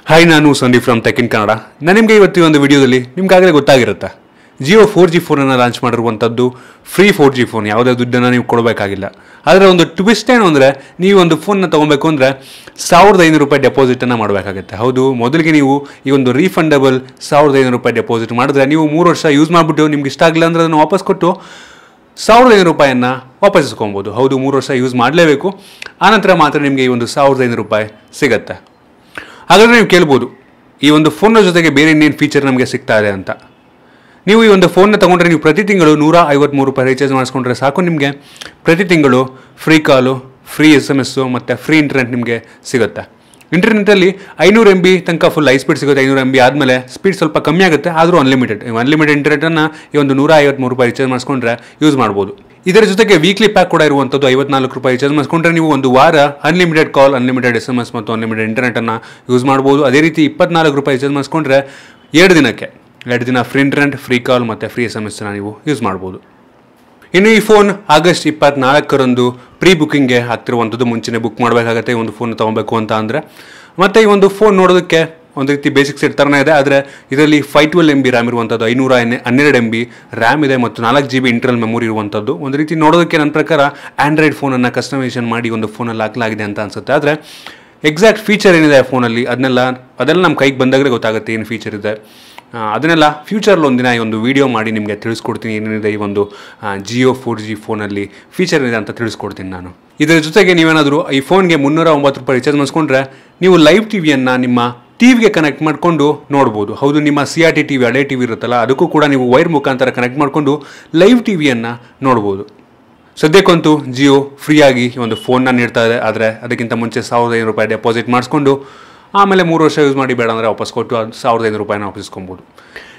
Hi, ನಾನು Sandeep from tech in Kannada. ನಾನು ನಿಮಗೆ ಇವತ್ತು ಒಂದು ವಿಡಿಯೋದಲ್ಲಿ ನಿಮ್ಗಾಗಲೇ ಗೊತ್ತಾಗಿರುತ್ತೆ, ಜಿಯೋ 4G ಫೋನನ್ನು ಲಾಂಚ್ ಮಾಡಿರುವಂಥದ್ದು ಫ್ರೀ 4G ಫೋನ್. ಯಾವುದೇ ದುಡ್ಡನ್ನು ನೀವು ಕೊಡಬೇಕಾಗಿಲ್ಲ. ಆದರೆ ಒಂದು ಟ್ವಿಸ್ಟ್ ಏನು ಅಂದರೆ, ನೀವು ಒಂದು ಫೋನ್ನ ತೊಗೊಬೇಕು ಅಂದರೆ ₹1500 ಡೆಪಾಸಿಟನ್ನು ಮಾಡಬೇಕಾಗುತ್ತೆ. ಹೌದು, ಮೊದಲಿಗೆ ನೀವು ಈ ಒಂದು ರೀಫಂಡಬಲ್ ₹1500 ಡೆಪಾಸಿಟ್ ಮಾಡಿದ್ರೆ ನೀವು 3 ವರ್ಷ ಯೂಸ್ ಮಾಡಿಬಿಟ್ಟು ನಿಮ್ಗೆ ಇಷ್ಟ ಆಗಿಲ್ಲ ಅಂದರೆ ಅದನ್ನು ವಾಪಸ್ ಕೊಟ್ಟು ₹1500 ವಾಪಸ್ ಇಸ್ಕೊಬೋದು. ಹೌದು, 3 ವರ್ಷ ಯೂಸ್ ಮಾಡಲೇಬೇಕು. ಆನಂತರ ಮಾತ್ರ ನಿಮಗೆ ಈ ಒಂದು ₹1500 ಸಿಗುತ್ತೆ. ಹಾಗಾದರೆ ನೀವು ಕೇಳ್ಬೋದು, ಈ ಒಂದು ಫೋನ್ನ ಜೊತೆಗೆ ಬೇರೆ ಇನ್ನೇನು ಫೀಚರ್ ನಮಗೆ ಸಿಗ್ತಾ ಇದೆ ಅಂತ. ನೀವು ಈ ಒಂದು ಫೋನ್ನ ತೊಗೊಂಡ್ರೆ ನೀವು ಪ್ರತಿ ತಿಂಗಳು ₹153 ರೀಚಾರ್ಜ್ ಮಾಡಿಸ್ಕೊಂಡ್ರೆ ಸಾಕು. ನಿಮಗೆ ಪ್ರತಿ ತಿಂಗಳು ಫ್ರೀ ಕಾಲು, ಫ್ರೀ SMS ಮತ್ತು ಫ್ರೀ ಇಂಟರ್ನೆಟ್ ನಿಮಗೆ ಸಿಗುತ್ತೆ. ಇಂಟರ್ನೆಟ್ಟಲ್ಲಿ 500 MB ತನಕ ಫುಲ್ ಹೈ ಸ್ಪೀಡ್ ಸಿಗುತ್ತೆ. 500 MB ಆದಮೇಲೆ ಸ್ಪೀಡ್ ಸ್ವಲ್ಪ ಕಮ್ಮಿ ಆಗುತ್ತೆ, ಆದರೂ ಅನ್ಲಿಮಿಟೆಡ್ ಇಂಟರ್ನೆಟನ್ನು ಈ ಒಂದು ₹153 ರೀಚಾರ್ಜ್ ಮಾಡಿಸ್ಕೊಂಡ್ರೆ ಯೂಸ್ ಮಾಡ್ಬೋದು. ಇದರ ಜೊತೆಗೆ ವೀಕ್ಲಿ ಪ್ಯಾಕ್ ಕೂಡ ಇರುವಂಥದ್ದು ₹54 ರೀಚಾರ್ಜ್ ಮಾಡಿಸ್ಕೊಂಡ್ರೆ ನೀವು ಒಂದು ವಾರ ಅನ್ಲಿಮಿಟೆಡ್ ಕಾಲ್, ಅನ್ಲಿಮಿಟೆಡ್ SMS ಮತ್ತು ಅನ್ಲಿಮಿಟೆಡ್ ಇಂಟರ್ನೆಟನ್ನು ಯೂಸ್ ಮಾಡ್ಬೋದು. ಅದೇ ರೀತಿ ₹24 ರೀಚಾರ್ಜ್ ಮಾಡಿಸ್ಕೊಂಡ್ರೆ 2 ದಿನ ಫ್ರೀ ಇಂಟರ್ನೆಟ್, ಫ್ರೀ ಕಾಲ್ ಮತ್ತು ಫ್ರೀ SMS ನೀವು ಯೂಸ್ ಮಾಡ್ಬೋದು. ಇನ್ನು ಈ ಫೋನ್ ಆಗಸ್ಟ್ 24ರಂದು ಪ್ರೀ ಬುಕ್ಕಿಂಗ್ಗೆ ಆಗ್ತಿರುವಂಥದ್ದು. ಮುಂಚೆನೇ ಬುಕ್ ಮಾಡಬೇಕಾಗತ್ತೆ ಈ ಒಂದು ಫೋನ್ ತೊಗೊಬೇಕು ಅಂತ ಅಂದರೆ. ಮತ್ತು ಈ ಒಂದು ಫೋನ್ ನೋಡೋದಕ್ಕೆ ಒಂದು ರೀತಿ ಬೇಸಿಕ್ ಸೆಟ್ ಥರನೇ ಇದೆ. ಆದರೆ ಇದರಲ್ಲಿ 512 MB ರ್ಯಾಮ್ ಇರುವಂಥದ್ದು, 512 MB ರ್ಯಾಮ್ ಇದೆ ಮತ್ತು 4 GB ಇಂಟರ್ನಲ್ ಮೆಮೊರಿ ಇರುವಂಥದ್ದು. ಒಂದು ರೀತಿ ನೋಡೋದಕ್ಕೆ ನನ್ನ ಪ್ರಕಾರ ಆ್ಯಂಡ್ರಾಯ್ಡ್ ಫೋನನ್ನು ಕಸ್ಟಮೈಸೇಷನ್ ಮಾಡಿ ಒಂದು ಫೋನಲ್ಲಿ ಹಾಕಲಾಗಿದೆ ಅಂತ ಅನಿಸುತ್ತೆ. ಆದರೆ ಎಕ್ಸಾಕ್ಟ್ ಫೀಚರ್ ಏನಿದೆ ಫೋನಲ್ಲಿ ಅದೆಲ್ಲ ನಮ್ಮ ಕೈಗೆ ಬಂದಾಗಲೇ ಗೊತ್ತಾಗುತ್ತೆ ಏನು ಫೀಚರ್ ಇದೆ. ಅದನ್ನೆಲ್ಲ ಫ್ಯೂಚರಲ್ಲಿ ಒಂದಿನ ಈ ಒಂದು ವಿಡಿಯೋ ಮಾಡಿ ನಿಮಗೆ ತಿಳಿಸ್ಕೊಡ್ತೀನಿ, ಏನೇನಿದೆ ಈ ಒಂದು ಜಿಯೋ 4G ಫೋನಲ್ಲಿ ಫೀಚರ್ ಏನಿದೆ ಅಂತ ತಿಳಿಸ್ಕೊಡ್ತೀನಿ ನಾನು. ಇದರ ಜೊತೆಗೆ ನೀವೇನಾದರೂ ಈ ಫೋನ್ಗೆ ₹309 ರೀಚಾರ್ಜ್ ಮಾಡಿಸ್ಕೊಂಡ್ರೆ ನೀವು ಲೈವ್ ಟಿವಿಯನ್ನು ನಿಮ್ಮ ಟಿವಿಗೆ ಕನೆಕ್ಟ್ ಮಾಡಿಕೊಂಡು ನೋಡ್ಬೋದು. ಹೌದು, ನಿಮ್ಮ CRT TV ಹಳೆ ಟಿವಿ ಇರುತ್ತಲ್ಲ, ಅದಕ್ಕೂ ಕೂಡ ನೀವು ವೈರ್ ಮುಖಾಂತರ ಕನೆಕ್ಟ್ ಮಾಡಿಕೊಂಡು ಲೈವ್ ಟಿವಿಯನ್ನು ನೋಡ್ಬೋದು. ಸದ್ಯಕ್ಕಂತೂ ಜಿಯೋ ಫ್ರೀಯಾಗಿ ಈ ಒಂದು ಫೋನ್ನ ನೀಡ್ತಾ ಇದೆ. ಆದರೆ ಅದಕ್ಕಿಂತ ಮುಂಚೆ ₹1500 ಡೆಪಾಸಿಟ್ ಮಾಡಿಸ್ಕೊಂಡು ಆಮೇಲೆ 3 ವರ್ಷ ಯೂಸ್ ಮಾಡಿ ಬೇಡ ಅಂದರೆ ವಾಪಸ್ ಕೊಟ್ಟು ₹1500 ವಾಪಸ್ ಇಸ್ಕೊಬೋದು.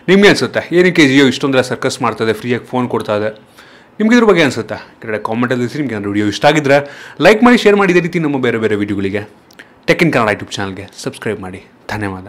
ನಿಮಗೆ ಅನಿಸುತ್ತೆ ಏನಕ್ಕೆ ಜಿಯೋ ಇಷ್ಟೊಂದರ ಸರ್ಕಸ್ ಮಾಡ್ತದೆ, ಫ್ರೀಯಾಗಿ ಫೋನ್ ಕೊಡ್ತಾ ಇದೆ? ನಿಮ್ಗೆ ಇದ್ರ ಬಗ್ಗೆ ಅನಿಸುತ್ತಾ? ಕೆಳಗಡೆ ಕಾಮೆಂಟಲ್ಲಿ ತಿಳಿಸಿ. ನಿಮಗೆ ವಿಡಿಯೋ ಇಷ್ಟ ಆಗಿದ್ದರೆ ಲೈಕ್ ಮಾಡಿ, ಶೇರ್ ಮಾಡಿ. ಇದೇ ರೀತಿ ನಮ್ಮ ಬೇರೆ ಬೇರೆ ವಿಡಿಯೋಗಳಿಗೆ ಟೆಕ್ ಇನ್ ಕನ್ನಡ ಯೂಟ್ಯೂಬ್ ಚಾನಲ್ಗೆ ಸಬ್ಸ್ಕ್ರೈಬ್ ಮಾಡಿ. ಧನ್ಯವಾದ.